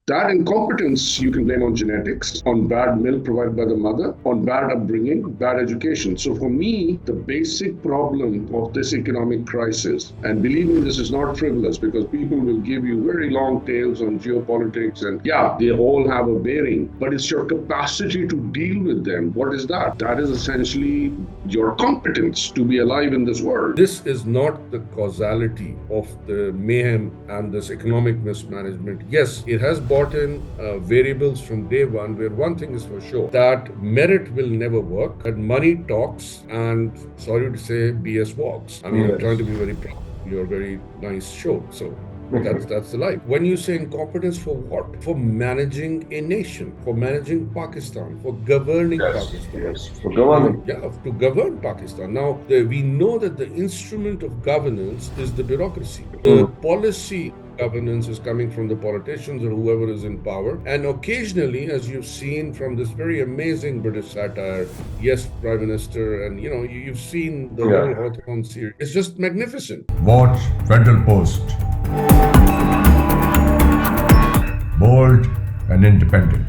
That incompetence you can blame on genetics, on bad milk provided by the mother, on bad upbringing, bad education. So for me, the basic problem of this economic crisis, and believe me, this is not frivolous because people will give you very long tales on geopolitics and yeah, they all have a bearing, but it's your capacity to deal with them. What is that? That is essentially your competence to be alive in this world. This is not the causality of the mayhem and this economic mismanagement. Yes, it has brought in variables from day one, where one thing is for sure, that merit will never work, that money talks, and sorry to say, BS walks. I mean, I'm trying to be very proud. You're a very nice show. So that's the life. When you say incompetence for what? For managing a nation, for managing Pakistan, for governing Pakistan. Yes, for governing. Yeah, to govern Pakistan. Now, we know that the instrument of governance is the bureaucracy. The policy governance is coming from the politicians or whoever is in power. And occasionally, as you've seen from this very amazing British satire, Yes, Prime Minister, and you've seen the whole Hawthorne series. It's just magnificent. Watch Federal Post. Bold and independent.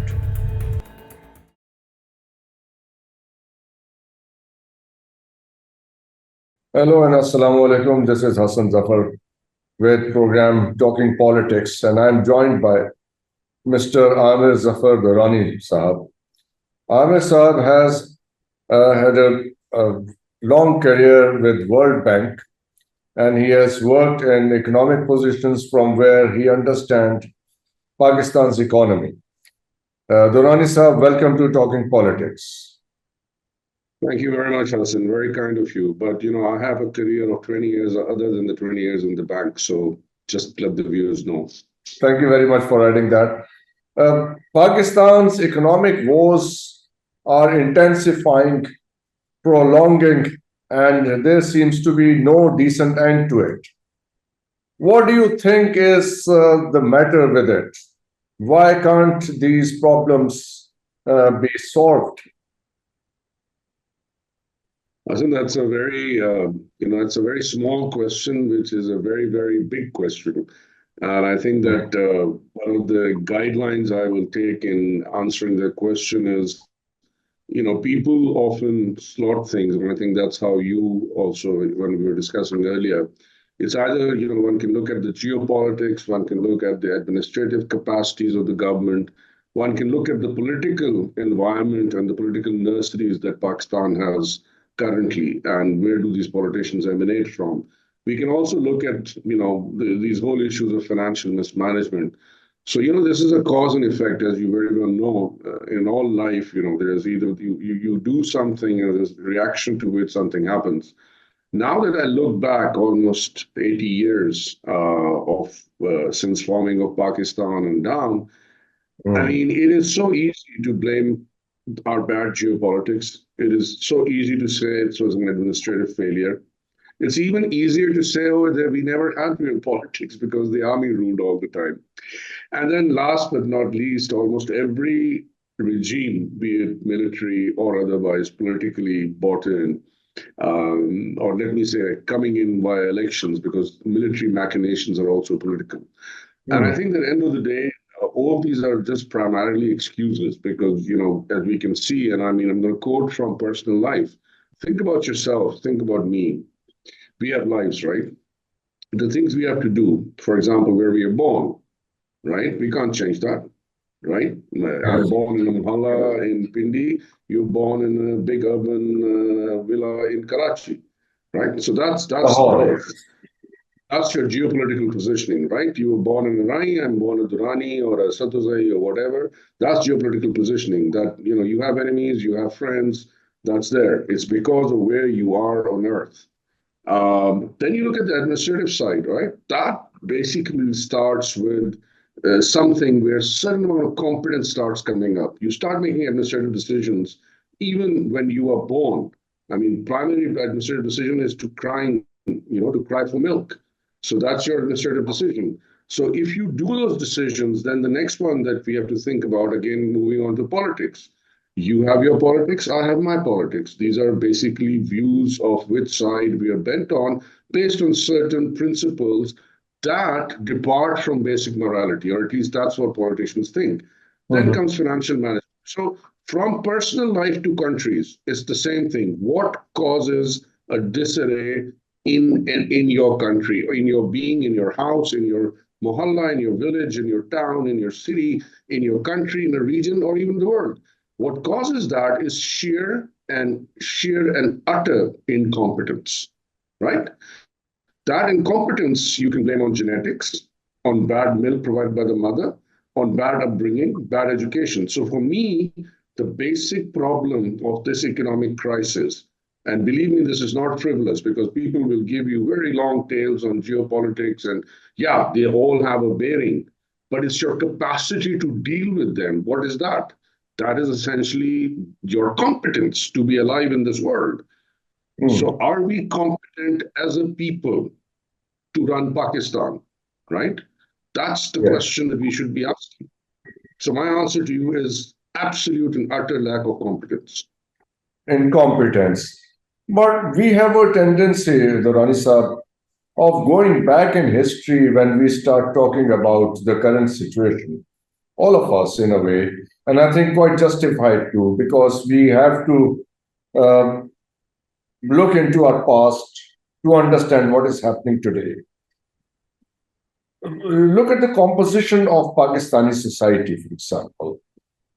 Hello and Assalamu alaikum. This is Hasan Zafar with program Talking Politics, and I'm joined by Mr. Amer Zafar Durrani Sahab. Amer Sahab has had a long career with World Bank, and he has worked in economic positions from where he understands Pakistan's economy. Durrani Sahab, welcome to Talking Politics. Thank you very much, Hassan. Very kind of you. But I have a career of 20 years other than the 20 years in the bank. So just let the viewers know. Thank you very much for adding that. Pakistan's economic woes are intensifying, prolonging, and there seems to be no decent end to it. What do you think is the matter with it? Why can't these problems be solved? I think that's a very, it's a very small question, which is a very, very big question. And I think that one of the guidelines I will take in answering that question is, people often slot things, and I think that's how you also, when we were discussing earlier, it's either, one can look at the geopolitics, one can look at the administrative capacities of the government, one can look at the political environment and the political nurseries that Pakistan has currently, and where do these politicians emanate from. We can also look at, these whole issues of financial mismanagement. So, this is a cause and effect, as you very well know, in all life, there's either you do something and there's a reaction to which something happens. Now that I look back almost 80 years since forming of Pakistan and down, I mean, it is so easy to blame our bad geopolitics. It is so easy to say it was an administrative failure. It's even easier to say, oh, that we never had real politics because the army ruled all the time. And then last but not least, almost every regime, be it military or otherwise, politically bought in, or let me say, coming in via elections, because military machinations are also political. And I think at the end of the day, all of these are just primarily excuses because, as we can see, and I mean, I'm going to quote from personal life. Think about yourself. Think about me. We have lives, right? The things we have to do, for example, where we are born, right? We can't change that, right? I'm born in a mohalla in Pindi. You're born in a big urban villa in Karachi, right? So that's your geopolitical positioning, right? You were born in Rani, I'm born in Durrani or a Satuzai or whatever. That's geopolitical positioning. That you have enemies, you have friends. That's there. It's because of where you are on Earth. Then you look at the administrative side, right? That basically starts with something where certain amount of competence starts coming up. You start making administrative decisions even when you are born. I mean, primary administrative decision is to cry for milk. So that's your administrative decision. So if you do those decisions, then the next one that we have to think about, again, moving on to politics. You have your politics, I have my politics. These are basically views of which side we are bent on based on certain principles that depart from basic morality, or at least that's what politicians think. Then Mhm. comes financial management. So from personal life to countries, it's the same thing. What causes a disarray in your country, or in your being, in your house, in your mohalla, in your village, in your town, in your city, in your country, in a region, or even the world? What causes that is sheer and utter incompetence, right? That incompetence you can blame on genetics, on bad milk provided by the mother, on bad upbringing, bad education. So for me, the basic problem of this economic crisis, and believe me, this is not frivolous because people will give you very long tales on geopolitics, and yeah, they all have a bearing, but it's your capacity to deal with them. What is that? That is essentially your competence to be alive in this world. Mm. So, are we competent as a people to run Pakistan, right? That's the Yes. question that we should be asking. So my answer to you is absolute and utter lack of competence. Incompetence. But we have a tendency, Durrani sir, of going back in history when we start talking about the current situation. All of us, in a way, and I think quite justified too, because we have to look into our past to understand what is happening today. Look at the composition of Pakistani society, for example.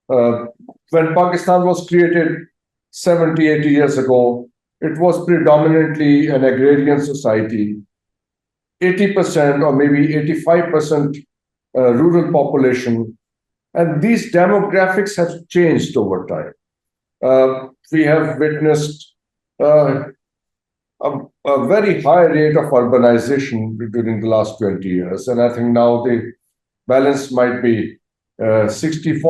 Uh, when Pakistan was created 70, 80 years ago, it was predominantly an agrarian society, 80% or maybe 85% rural population. And these demographics have changed over time. We have witnessed uh, a very high rate of urbanization during the last 20 years. And I think now the balance might be 60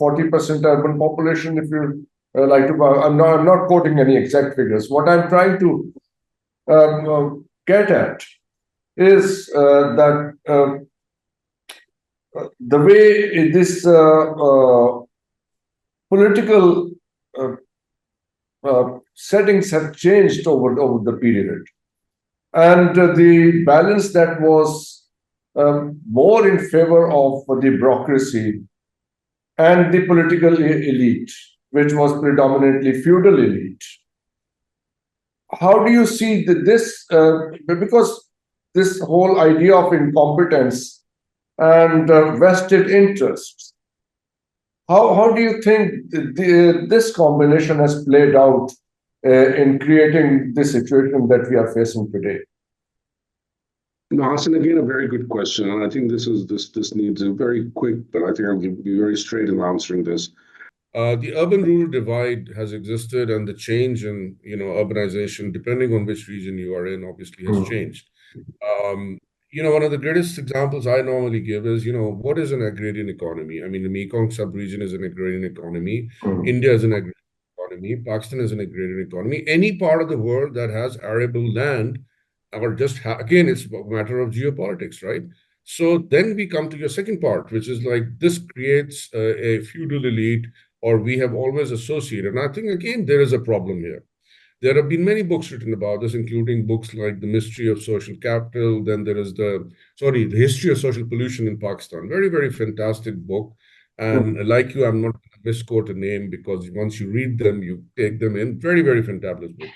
40% urban population, if you like to. I'm not quoting any exact figures. What I'm trying to get at is that the way this political uh, settings have changed over the period. And the balance that was more in favor of the bureaucracy and the political elite, which was predominantly feudal elite. How do you see this? Because this whole idea of incompetence and vested interests, how do you think this combination has played out in creating the situation that we are facing today? No, Hassan, again, a very good question, and I think this needs a very quick, but I think I'll be very straight in answering this. The urban-rural divide has existed, and the change in urbanization, depending on which region you are in, obviously has Mm. changed. One of the greatest examples I normally give is, what is an agrarian economy? I mean, the Mekong sub-region is an agrarian economy. Mm. India is an agrarian economy. Pakistan is an agrarian economy. Any part of the world that has arable land, or just again, it's a matter of geopolitics, right? So then we come to your second part, which is like this creates a feudal elite, or we have always associated. And I think again there is a problem here. There have been many books written about this, including books like The Mystery of Social Capital. Then there is the History of Social Pollution in Pakistan. Very, very fantastic book. Mm. And like you, I'm not going to misquote a name because once you read them, you take them in. Very, very fantabulous book.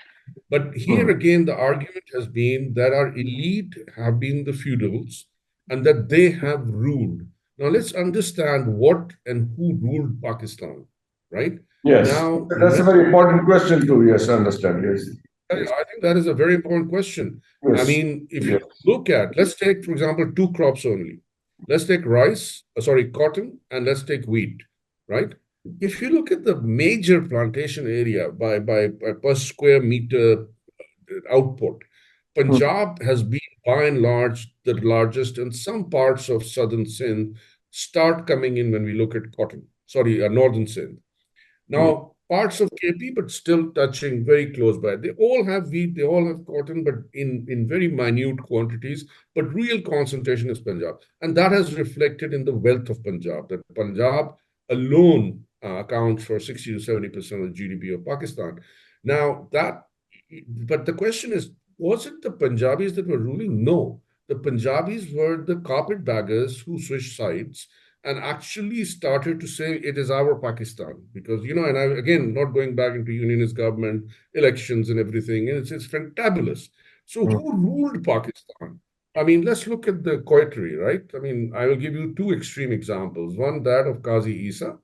But here Mm. again, the argument has been that our elite have been the feudals and that they have ruled. Now let's understand what and who ruled Pakistan, right? Yes, Now, that's a very important question to yes understand. Yes, yes, I think that is a very important question. I yes, mean, if you yes. look at, let's take, for example, two crops only. Let's take cotton, and let's take wheat, right? If you look at the major plantation area by per square meter output, Mm. Punjab has been by and large the largest, and some parts of southern Sindh start coming in when we look at northern Sindh. Mm. Now, parts of KP, but still touching very close by. They all have wheat, they all have cotton, but in very minute quantities. But real concentration is Punjab. And that has reflected in the wealth of Punjab, that Punjab alone accounts for 60 to 70% of the GDP of Pakistan. Now, but the question is, was it the Punjabis that were ruling? No. the Punjabis were the carpetbaggers who switched sides and actually started to say it is our Pakistan. Because, and I, again, not going back into unionist government, elections and everything, and it's fantabulous. So who ruled Pakistan? I mean, let's look at the coterie, right? I mean, I will give you two extreme examples. One, that of Qazi Isa,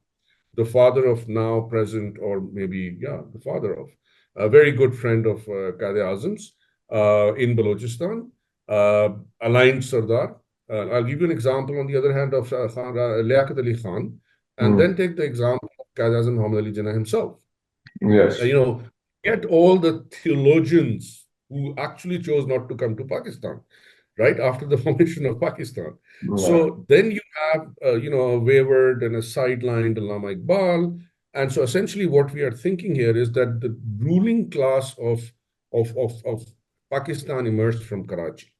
the father of now present, or maybe, yeah, the father of a very good friend of Qaid Azam's in Balochistan, aligned Sardar. I'll give you an example on the other hand of Liaquat Ali Khan, and then take the example of Qaid Azam Muhammad Ali Jinnah himself. Yes. Get all the theologians who actually chose not to come to Pakistan, right after the formation of Pakistan. So then you have, a wayward and a sidelined Allama Iqbal. And so essentially what we are thinking here is that the ruling class of Pakistan emerged from Karachi,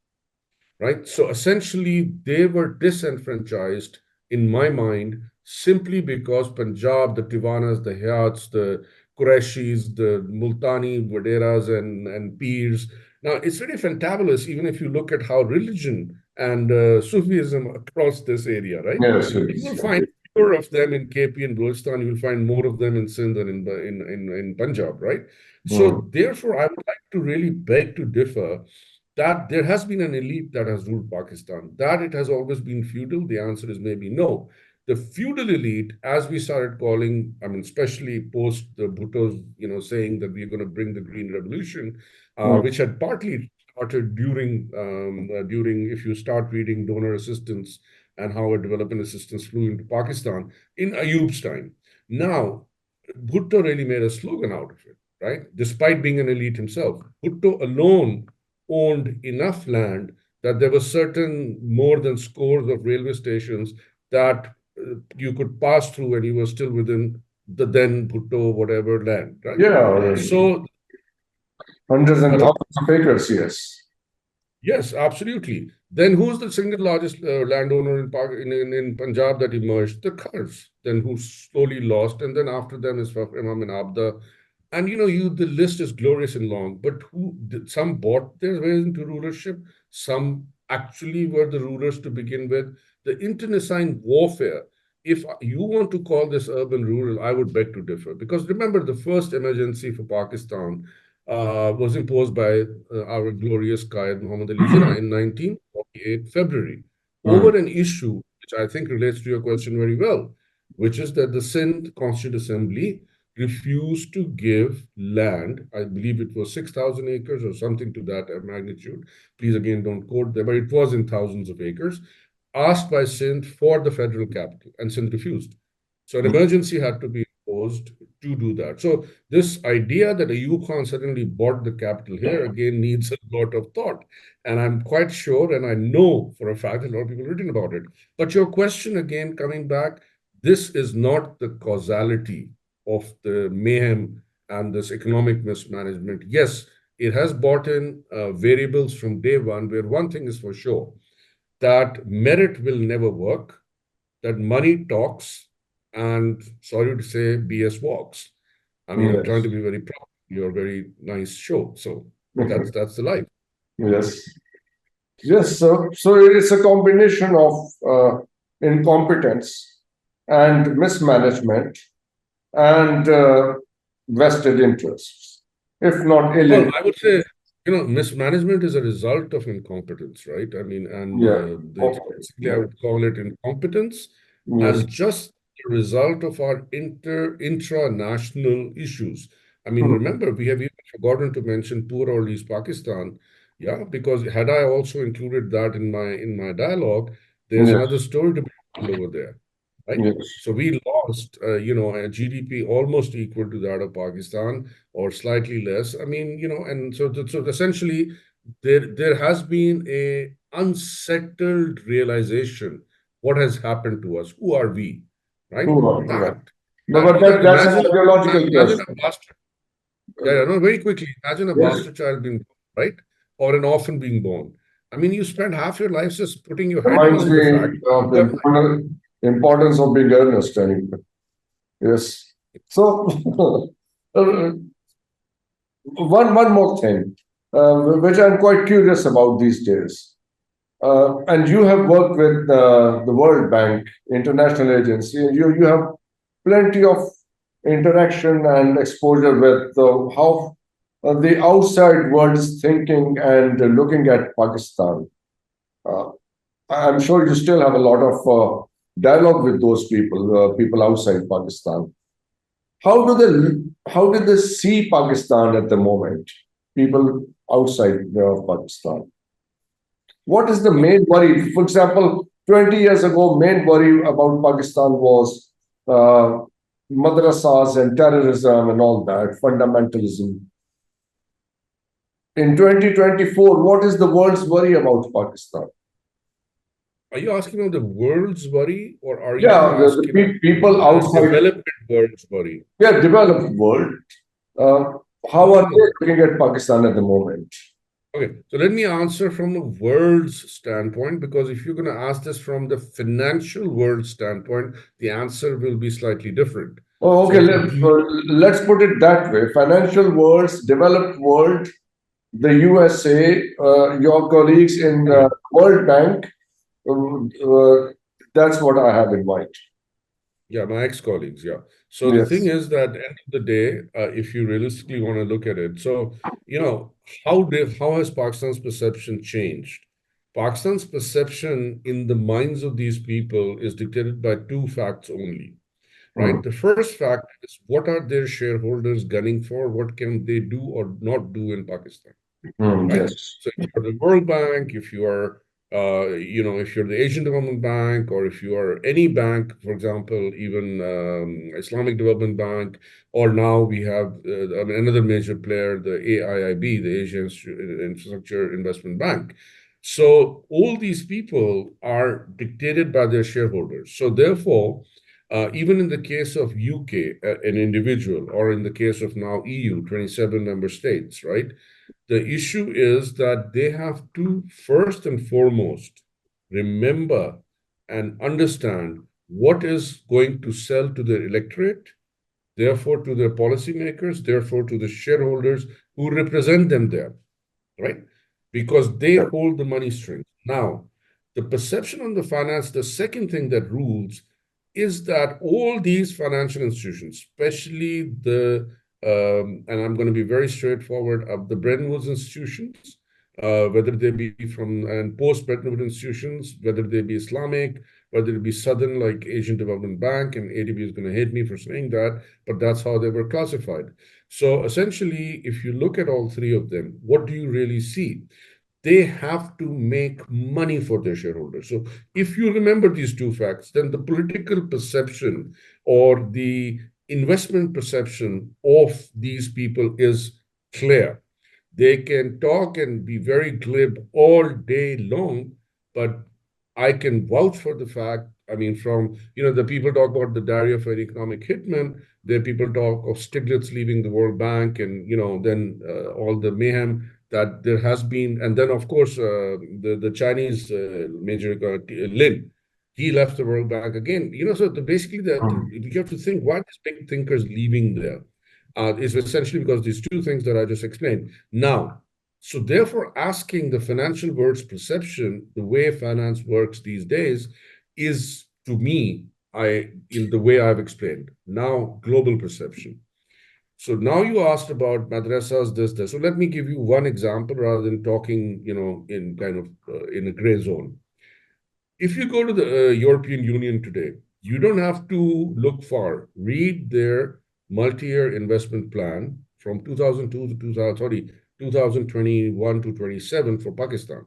right? So essentially they were disenfranchised, in my mind, simply because Punjab, the Tiwanas, the Hayats, the Qureshis, the Multani, Waderas, and Peers. Now, it's really fantabulous, even if you look at how religion and Sufism across this area, right? Yes. You will find fewer of them in KP and Balochistan. You will find more of them in Sindh and in Punjab, right? So therefore, I would like to really beg to differ that there has been an elite that has ruled Pakistan. That it has always been feudal, the answer is maybe no. The feudal elite, as we started calling, I mean, especially post the Bhutto's, saying that we're going to bring the Green Revolution, which had partly started during, if you start reading donor assistance and how a development assistance flew into Pakistan in Ayub's time. Now, Bhutto really made a slogan out of it, right? Despite being an elite himself, Bhutto alone owned enough land that there were certain more than scores of railway stations that you could pass through and you were still within the then Bhutto whatever land, right? Yeah. So hundreds and thousands of acres, yes. Yes, absolutely. Then who's the single largest landowner in Punjab that emerged? The Khars, then who slowly lost, and then after them is Imam and Abda. And the list is glorious and long, but some bought their way into rulership, some actually were the rulers to begin with. The internecine warfare, if you want to call this urban rural, I would beg to differ. Because remember, the first emergency for Pakistan was imposed by our glorious Qaid Muhammad Ali Jinnah in 1948 February over an issue which I think relates to your question very well, which is that the Sindh Constituent Assembly refused to give land. I believe it was 6,000 acres or something to that magnitude. Please, again, don't quote there, but it was in thousands of acres, asked by Sindh for the federal capital, and Sindh refused. So an emergency had to be imposed to do that. So this idea that Ayub Khan suddenly bought the capital here, again, needs a lot of thought. And I'm quite sure, and I know for a fact, a lot of people have written about it. But your question, again, coming back, this is not the causality of the mayhem and this economic mismanagement. Yes, it has brought in variables from day one, where one thing is for sure, that merit will never work, that money talks, and sorry to say, BS walks. I mean, I'm trying to be very proud of your very nice show. So that's the life. Yes. Yes, so it's a combination of incompetence and mismanagement and vested interests, if not ill. Well, I would say, mismanagement is a result of incompetence, right? I mean, and basically, I would call it incompetence and just a result of our intra-national issues. I mean, remember, we have even forgotten to mention poor old East Pakistan. Yeah, because had I also included that in my dialogue, there's another story to be told over there, right? So we lost, a GDP almost equal to that of Pakistan or slightly less. I mean, and so essentially, there has been a unsettled realization what has happened to us. Who are we, right? But that's an ideological imagine a bastard. Very quickly. Imagine a bastard child being born, right? Or an orphan being born. I mean, you spend half your life just putting your head on the fact of the importance of being earnest. Anyway. Yes. So, one more thing, which I'm quite curious about these days. and you have worked with the World Bank, international agency. You have plenty of interaction and exposure with how the outside world is thinking and looking at Pakistan. Uh, I'm sure you still have a lot of dialogue with those people, people outside Pakistan. How do they see Pakistan at the moment? People outside Pakistan. What is the main worry? For example, 20 years ago, main worry about Pakistan was madrasas and terrorism and all that, fundamentalism. In 2024, what is the world's worry about Pakistan? Are you asking about the world's worry, or are you Yeah, asking people about the outside, developed world's worry? yeah, developed world. Uh, how No, are no, no. they looking at Pakistan at the moment? Okay, so let me answer from the world's standpoint, because if you're going to ask this from the financial world standpoint, the answer will be slightly different. Oh, okay, So let's put it that way. Financial worlds, developed world, the USA, your colleagues in the World Bank, that's what I have in mind. yeah, my ex-colleagues, yeah. So the thing Yes. is that end of the day, if you realistically want to look at it, so how has Pakistan's perception changed? Pakistan's perception in the minds of these people is dictated by two facts only, right? Mm, The first fact is, what are their shareholders gunning for? What can they do or not do in Pakistan? Right? yes. So if you're the World Bank, if you are, if you're the Asian Development Bank, or if you are any bank, for example, even Islamic Development Bank, or now we have another major player, the AIIB, the Asian Infrastructure Investment Bank. So all these people are dictated by their shareholders. So therefore, even in the case of UK, an individual, or in the case of now EU, 27 member states, right? The issue is that they have to first and foremost remember and understand what is going to sell to their electorate, therefore to their policymakers, therefore to the shareholders who represent them there, right? Because they hold the money strings. Now, the perception on the finance, the second thing that rules is that all these financial institutions, especially and I'm going to be very straightforward, of the Bretton Woods institutions, whether they be from and post-Bretton Woods institutions, whether they be Islamic, whether it be Southern, like Asian Development Bank, and ADB is going to hate me for saying that, but that's how they were classified. So essentially, if you look at all three of them, what do you really see? They have to make money for their shareholders. So if you remember these two facts, then the political perception or the investment perception of these people is clear. They can talk and be very glib all day long, but I can vouch for the fact, I mean, from, the people talk about the diary of an economic hitman, there people talk of Stiglitz leaving the World Bank, and, then all the mayhem that there has been. And then, of course, the Chinese major, Lin, he left the World Bank again. So basically, you have to think, why these big thinkers leaving there? Is essentially because these two things that I just explained. Now, so therefore, asking the financial world's perception, the way finance works these days, is to me, in the way I've explained. Now, global perception. So now you asked about madrasas, this. So let me give you one example rather than talking, in kind of in a gray zone. If you go to the European Union today, you don't have to look far. Read their multi-year investment plan from 2002 to 2021 to 27 for Pakistan.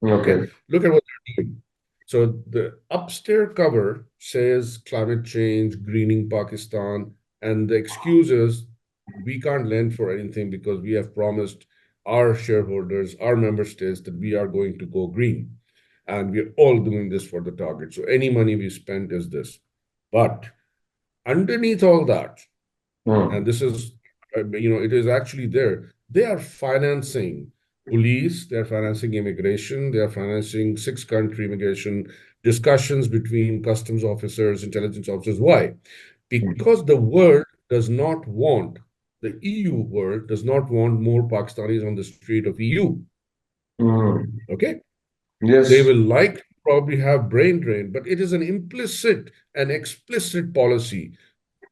Okay. Look at what they're doing. So the upstairs cover says climate change, greening Pakistan, and the excuse is we can't lend for anything because we have promised our shareholders, our member states, that we are going to go green. And we're all doing this for the target. So any money we spend is this. But underneath all that, and this is, it is actually there, they are financing police, they're financing immigration, they're financing six-country immigration discussions between customs officers, intelligence officers. Why? Because the world does not want, the EU world does not want more Pakistanis on the street of EU. Okay? Yes. They will like probably have brain drain, but it is an implicit and explicit policy.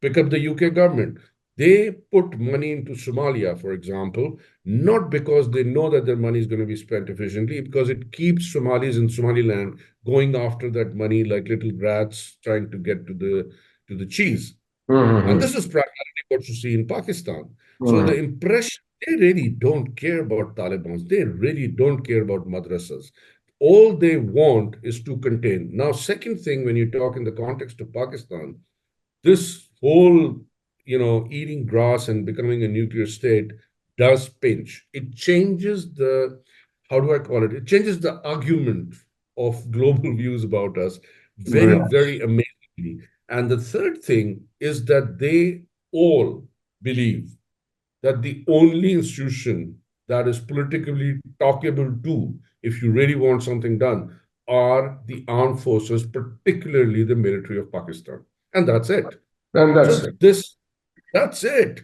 Pick up the UK government. They put money into Somalia, for example, not because they know that their money is going to be spent efficiently, because it keeps Somalis in Somaliland going after that money like little rats trying to get to the cheese. And Mm-hmm. this is primarily what you see in Pakistan. So the Mm. impression, they really don't care about Taliban. They really don't care about madrasas. All they want is to contain. Now, second thing, when you talk in the context of Pakistan, this whole, eating grass and becoming a nuclear state does pinch. It changes the, how do I call it? It changes the argument of global views about us very, Yes. very amazingly. And the third thing is that they all believe that the only institution that is politically talkable to, if you really want something done, are the armed forces, particularly the military of Pakistan. And that's it. And that's So it. that's it.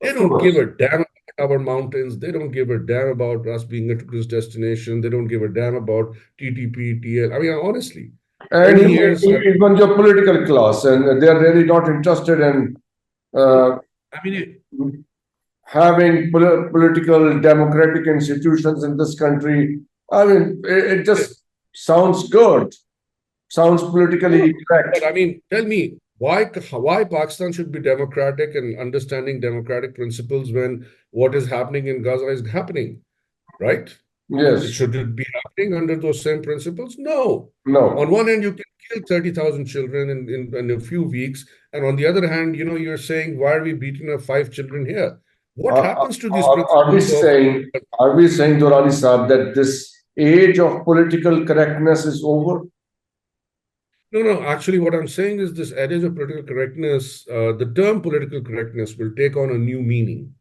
They Of don't give course. a damn about our mountains. They don't give a damn about us being a tourist destination. They don't give a damn about TTP, TL. I mean, honestly, And 20 years. even your political class, and they are really not interested in uh, I mean, having political democratic institutions in this country. I mean, it just sounds good, sounds no, politically but correct. I mean, tell me why Pakistan should be democratic and understanding democratic principles when what is happening in Gaza is happening, right? Yes. Should it be happening under those same principles? No. On No. one hand, you can kill 30,000 children in a few weeks. And on the other hand, you're saying, why are we beating up 5 children here? What Are, happens to these are we principles of, saying, Durrani Saab, that this age of political correctness is over? no, no, actually, what I'm saying is this adage of political correctness, the term political correctness will take on a new meaning.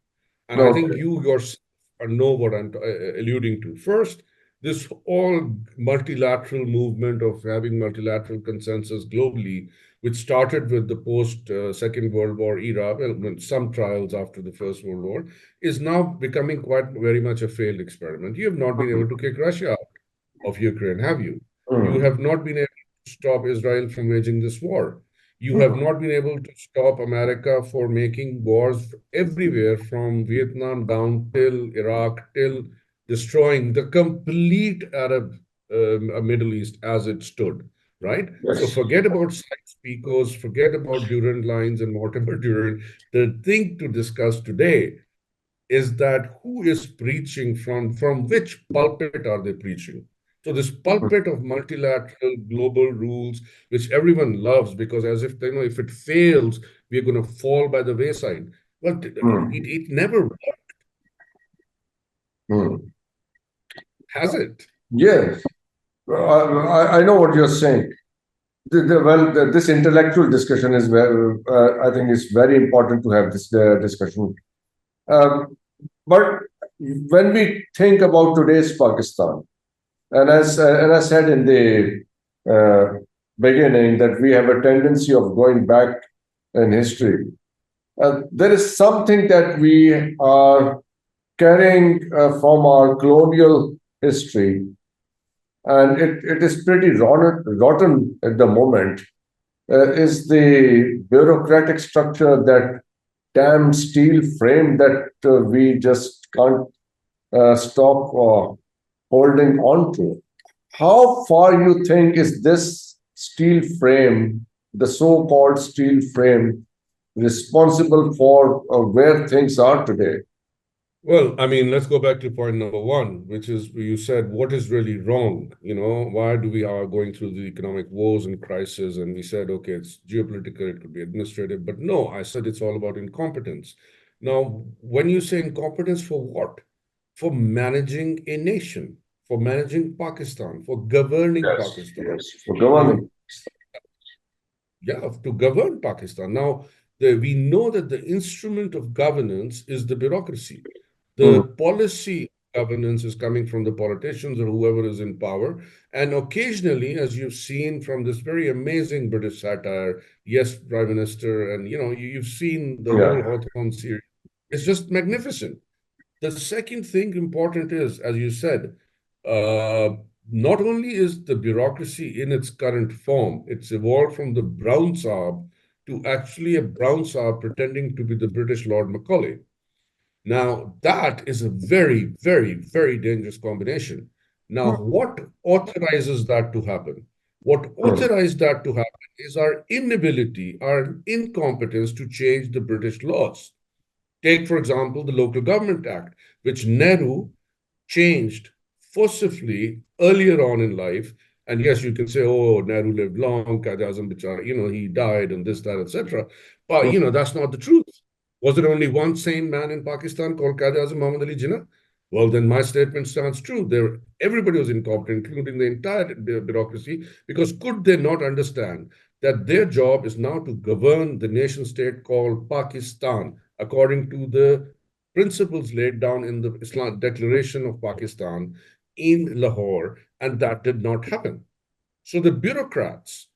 And I think Okay. you yourself know what I'm alluding to. First, this all multilateral movement of having multilateral consensus globally, which started with the post Second World War era, well, when some trials after the First World War, is now becoming quite very much a failed experiment. You have not been able to kick Russia out of Ukraine, have you? You Mm. have not been able to stop Israel from waging this war. You have Mm. not been able to stop America for making wars everywhere from Vietnam down till Iraq, till destroying the complete Arab Middle East as it stood, right? So Yes. forget about Sykes-Picot, forget about Durand lines and Mortimer Durand. The thing to discuss today is that who is preaching from which pulpit are they preaching? So this pulpit of multilateral global rules, which everyone loves, because as if they know if it fails, we're going to fall by the wayside. Well, Mm. it never Mm. has it. Yes. I know what you're saying. This intellectual discussion is very, I think, is very important to have this discussion. Um, but when we think about today's Pakistan, and I said in the beginning that we have a tendency of going back in history. There is something that we are carrying from our colonial history, and it is pretty rotten at the moment, is the bureaucratic structure, that damn steel frame that we just can't stop holding on to. How far you think is this steel frame, the so-called steel frame, responsible for where things are today? Well, I mean, let's go back to point number one, which is you said, what is really wrong? Why do we are going through the economic woes and crisis? And we said, okay, it's geopolitical, it could be administrative. But no, I said it's all about incompetence. Now, when you say incompetence for what? For managing a nation, for managing Pakistan, for governing Yes, Pakistan. yes, for Now, governing. yeah, to govern Pakistan. Now, we know that the instrument of governance is the bureaucracy. Mm. The policy governance is coming from the politicians or whoever is in power. And occasionally, as you've seen from this very amazing British satire, Yes, Prime Minister, and you've seen the whole Yeah. Hawthorne series. It's just magnificent. The second thing important is, as you said, uh, not only is the bureaucracy in its current form, it's evolved from the Brown Saab to actually a Brown Saab pretending to be the British Lord Macaulay. Now, that is a very, very, very dangerous combination. Now, what authorizes that to happen? What authorized that to happen is our inability, our incompetence to change the British laws. Take, for example, the Local Government Act, which Nehru changed forcibly earlier on in life. And yes, you can say, oh, Nehru lived long, Quaid-e-Azam, he died and this, that, etc. But, that's not the truth. Was there only one sane man in Pakistan called Quaid-e-Azam Muhammad Ali Jinnah? Well, then my statement stands true. Everybody was incompetent, including the entire bureaucracy, because could they not understand that their job is now to govern the nation state called Pakistan according to the principles laid down in the Islam Declaration of Pakistan in Lahore, and that did not happen. So the bureaucrats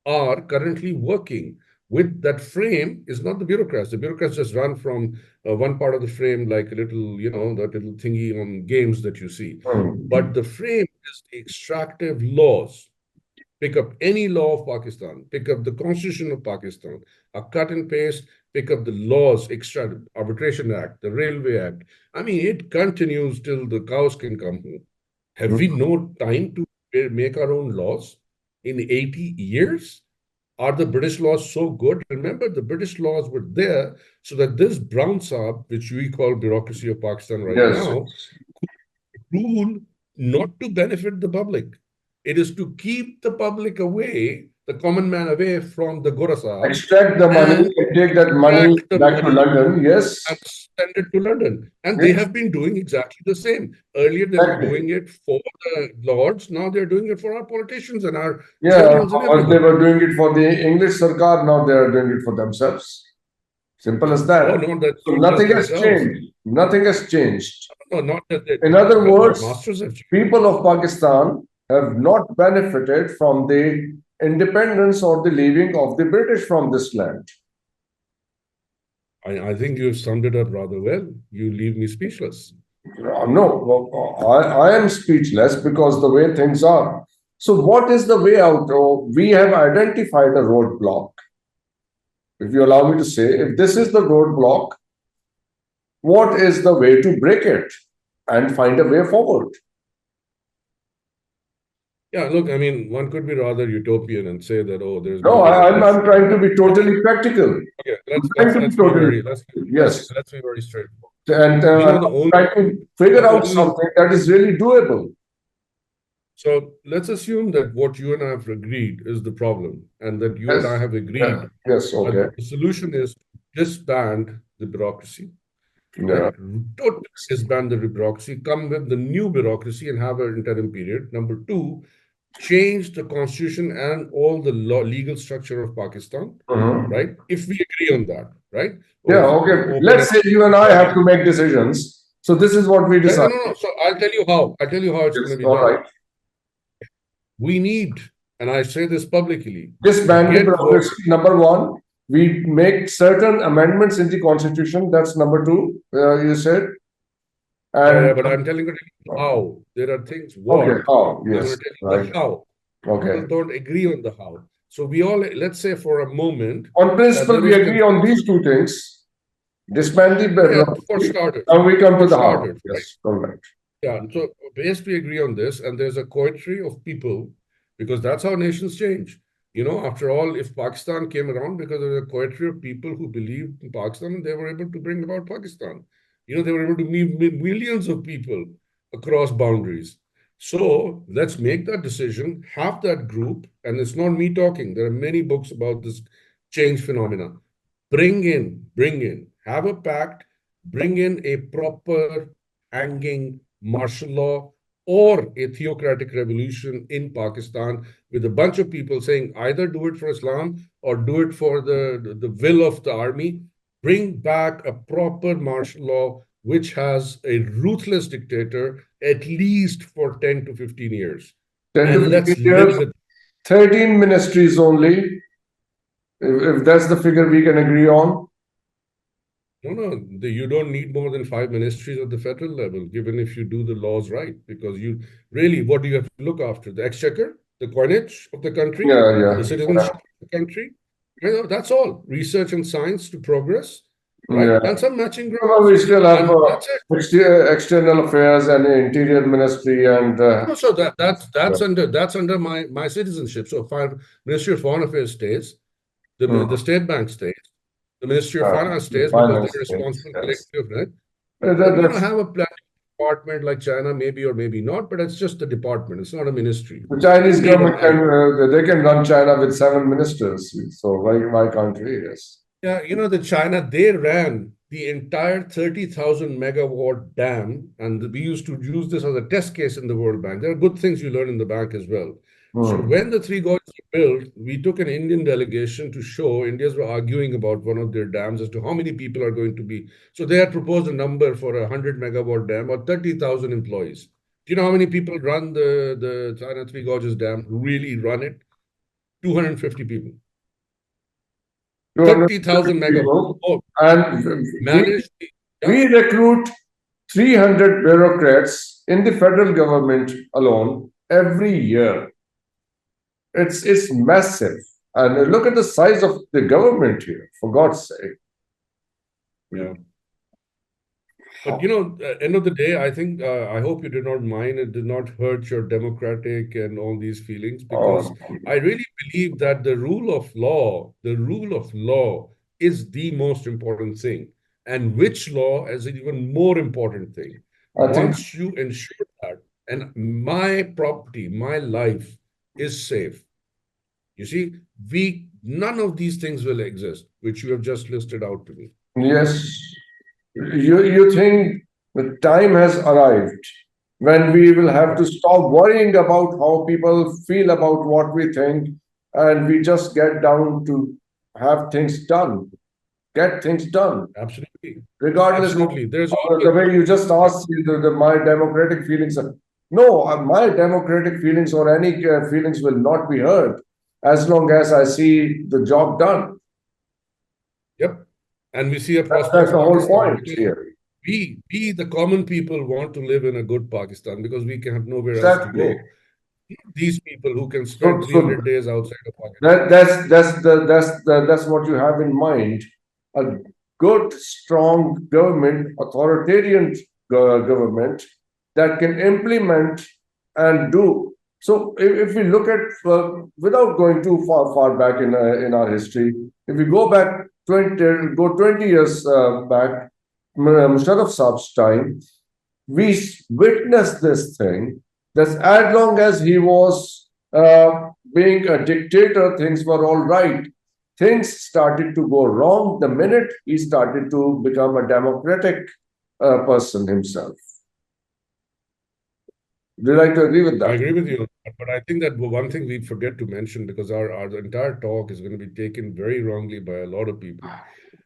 are currently working with that frame. Is not the bureaucrats. The bureaucrats just run from one part of the frame like a little, that little thingy on games that you see. But the frame is the extractive laws. Pick up any law of Pakistan, pick up the Constitution of Pakistan, a cut and paste, pick up the laws, Arbitration Act, the Railway Act. I mean, it continues till the cows can come home. Have we no time to make our own laws in 80 years? Are the British laws so good? Remember, the British laws were there so that this Brown Saab, which we call bureaucracy of Pakistan now, rule not to benefit the public. It is to keep the public away, the common man away from the Gora Sahab. Extract the money and take that money back to London, yes. And send it to London. And they have been doing exactly the same. Earlier, they were doing it for the lords. Now they're doing it for our politicians and our generals and everything. They were doing it for the English Sarkar. Now they are doing it for themselves. Simple as that. Oh, no, so nothing has changed. Nothing has changed. No, not that. In other words, people of Pakistan have not benefited from the independence or the leaving of the British from this land. I think you've summed it up rather well. You leave me speechless. No, I am speechless because the way things are. So what is the way out? We have identified a roadblock. If you allow me to say, if this is the roadblock, what is the way to break it and find a way forward? Yeah, look, I mean, one could be rather utopian and say that, oh, there's... No, I'm trying to be totally practical. Okay, let's be very straightforward. And I'm trying to figure out something that is really doable. So let's assume that what you and I have agreed is the problem, and that you and I have agreed that the solution is to disband the bureaucracy. Totally disband the bureaucracy, come with the new bureaucracy and have an interim period. Number two, change the constitution and all the legal structure of Pakistan, right? If we agree on that, right? Let's say you and I have to make decisions. So this is what we decide. No. So I'll tell you how. I'll tell you how it's going to be done. Right. We need, and I say this publicly, disband the bureaucracy. Number one, we make certain amendments in the constitution. That's number two, you said. And but I'm telling you how. There are things how. Yes. Right. How. People don't agree on the how. So we all, let's say for a moment, on principle, we agree on these two things. Disband the bureaucracy. For starters. Now we come to the how. Yes, correct. Yeah, so basically agree on this, and there's a coterie of people, because that's how nations change. After all, if Pakistan came around because there was a coterie of people who believed in Pakistan, and they were able to bring about Pakistan. They were able to move millions of people across boundaries. So let's make that decision, have that group, and it's not me talking. There are many books about this change phenomena. Bring in, have a pact, bring in a proper hanging martial law or a theocratic revolution in Pakistan with a bunch of people saying either do it for Islam or do it for the will of the army. Bring back a proper martial law which has a ruthless dictator at least for 10 to 15 years. 10 to 15 years, 13 ministries only, if that's the figure we can agree on. You don't need more than 5 ministries at the federal level, given if you do the laws right. Because you really, what do you have to look after? The exchequer, the coinage of the country, the Yeah, citizenship of the country. That's all. Research and science to progress, right? yeah. And some matching Well, grants. we still have And that's it. external affairs and interior ministry and No, so that's under my citizenship. So if Ministry of Foreign Affairs stays, the State Bank stays, the Ministry of Finance stays because finance they're things. responsible Yes. collectively, right? That, And that's have a planning department like China, maybe or maybe not, but it's just a department. It's not a ministry. the Chinese You need government an can they can run China with 7 ministers. So why can't we? Yes. Yeah, the China, they ran the entire 30,000 megawatt dam, and we used to use this as a test case in the World Bank. There are good things you learn in the bank as well. So when the three gorges were built, we took an Indian delegation to show Indians were arguing about one of their dams as to how many people are going to be. So they had proposed a number for a 100 megawatt dam or 30,000 employees. Do you know how many people run the China Three Gorges Dam, really run it? 250 people. 30,000 people, megawatt. Oh, and managed. we recruit 300 bureaucrats in the federal government alone every year. It's massive. And look at the size of the government here, for God's sake. Yeah. But end of the day, I think I hope you did not mind. It did not hurt your democratic and all these feelings, because I really believe that the rule of law is the most important thing, and which law is an even more important thing. I think Once you ensure that, and my property, my life is safe, you see, none of these things will exist, which you have just listed out to me. yes, you think the time has arrived when we will have to stop worrying about how people feel about what we think, and we just get down to have things done, get things done, Absolutely. regardless Absolutely. of There's the way you just asked my democratic feelings. No, my democratic feelings or any feelings will not be hurt as long as I see the job done. Yep. And we see a That's prosperous the whole Pakistan, point because here. we, the common people, want to live in a good Pakistan because we can have nowhere else to Exactly. go. These people who can So, spend so 300 days outside of Pakistan. that's what you have in mind. A good, strong government, authoritarian government that can implement and do. So, if we look at without going too far back in our history, if we go back 20 years back, Musharraf Saab's time, we witnessed this thing. That as long as he was being a dictator, things were all right. Things started to go wrong the minute he started to become a democratic person himself. Do you like to agree with I that? agree with you, but I think that one thing we forget to mention, because our entire talk is going to be taken very wrongly by a lot of people,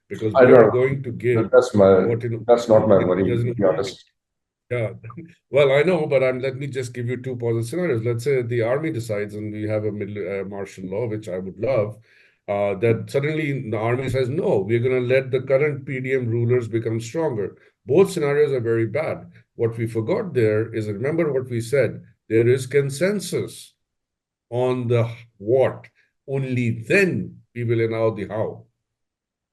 because I we are know. going to give That's not my it worry, to doesn't. be honest. Yeah, well, I know, but let me just give you two positive scenarios. Let's say the army decides, and we have a martial law, which I would love, that suddenly the army says, no, we're going to let the current PDM rulers become stronger. Both scenarios are very bad. What we forgot there is, remember what we said, there is consensus on the what. Only then we will allow the how.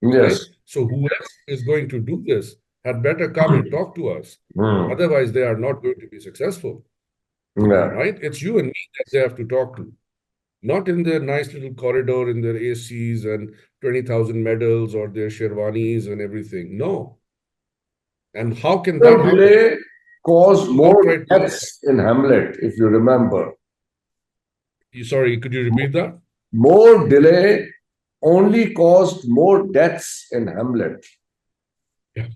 Right? Yes. So whoever is going to do this had better come and talk to us. Otherwise, they are not going to be successful. Yeah. Right? It's you and me that they have to talk to. Not in their nice little corridor in their ACs and 20,000 medals or their sherwanis and everything. No. And how can that happen? Delay caused more Outright deaths in Hamlet, if you remember. Sorry, could you repeat that? More delay only caused more deaths in Hamlet. Yeah.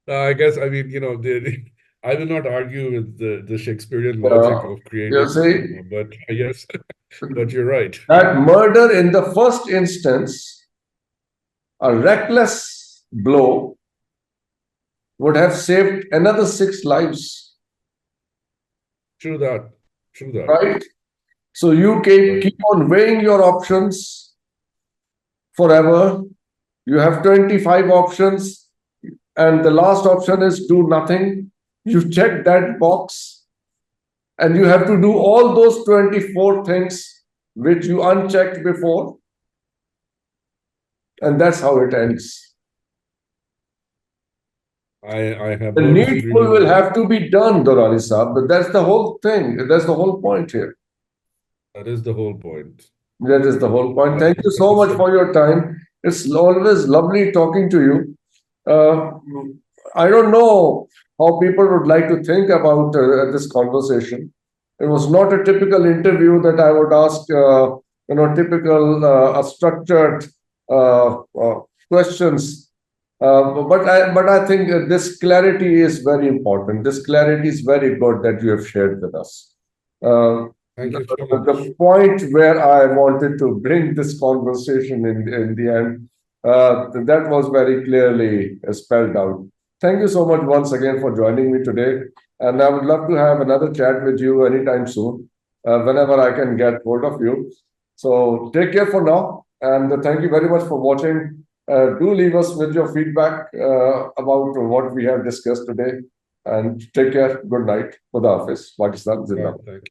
I guess, I mean, I will not argue with the Shakespearean logic of creating, You see, but yes, but you're right. that murder in the first instance, a reckless blow, would have saved another 6 lives. True that. True that. Right? So you keep on weighing your options forever. You have 25 options, and the last option is do nothing. You check that box, and you have to do all those 24 things which you unchecked before. And that's how it ends. I have The no needful disagreement. will have to be done, Durrani Saab, but that's the whole thing. That's the whole point here. That is the whole point. That is the whole point. Thank you so much for your time. It's always lovely talking to you. I don't know how people would like to think about this conversation. It was not a typical interview that I would ask, typical structured questions. But I think this clarity is very important. This clarity is very good that you have shared with us. Thank you so much. The point where I wanted to bring this conversation in the end, that was very clearly spelled out. Thank you so much once again for joining me today. And I would love to have another chat with you anytime soon, whenever I can get hold of you. So take care for now. And thank you very much for watching. Do leave us with your feedback about what we have discussed today. And take care. Good night. Khuda Hafiz. Pakistan Zindabad. Thank you.